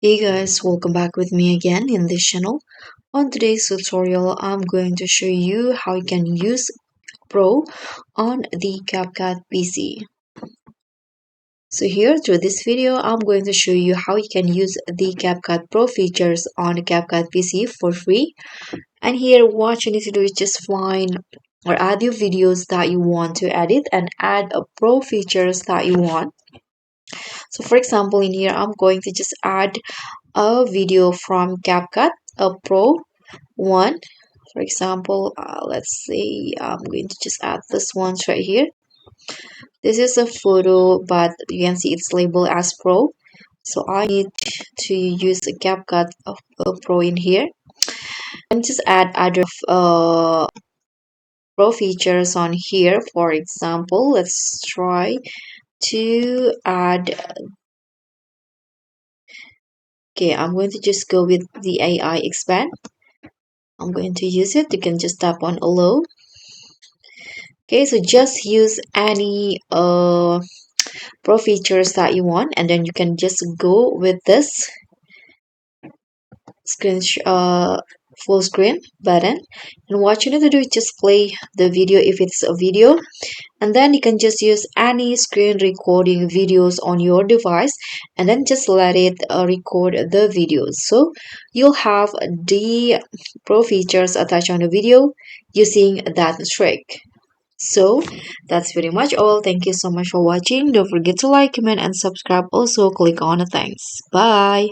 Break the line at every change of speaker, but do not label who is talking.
Hey guys, welcome back with me again in this channel. On today's tutorial, I'm going to show you how you can use Pro on the CapCut PC. So here through this video, I'm going to show you how you can use the CapCut Pro features on the CapCut PC for free. And here what you need to do is just find or add your videos that you want to edit and add a Pro features that you want. So for example, in here, I'm going to just add a video from CapCut, a Pro one. For example, let's say I'm going to just add this one right here. This is a photo, but you can see it's labeled as Pro. So I need to use a CapCut of Pro in here and just add other Pro features on here. For example, let's try to add. Okay, I'm going to just go with the AI expand. I'm going to use it. You can just tap on allow. Okay, so just use any pro features that you want, and then you can just go with this screen full screen button. And what you need to do is just play the video if it's a video, and then you can just use any screen recording videos on your device, and then just let it record the videos. So you'll have the pro features attached on the video using that trick. So that's pretty much all. Thank you so much for watching. Don't forget to like, comment, and subscribe. Also, click on the thanks. Bye.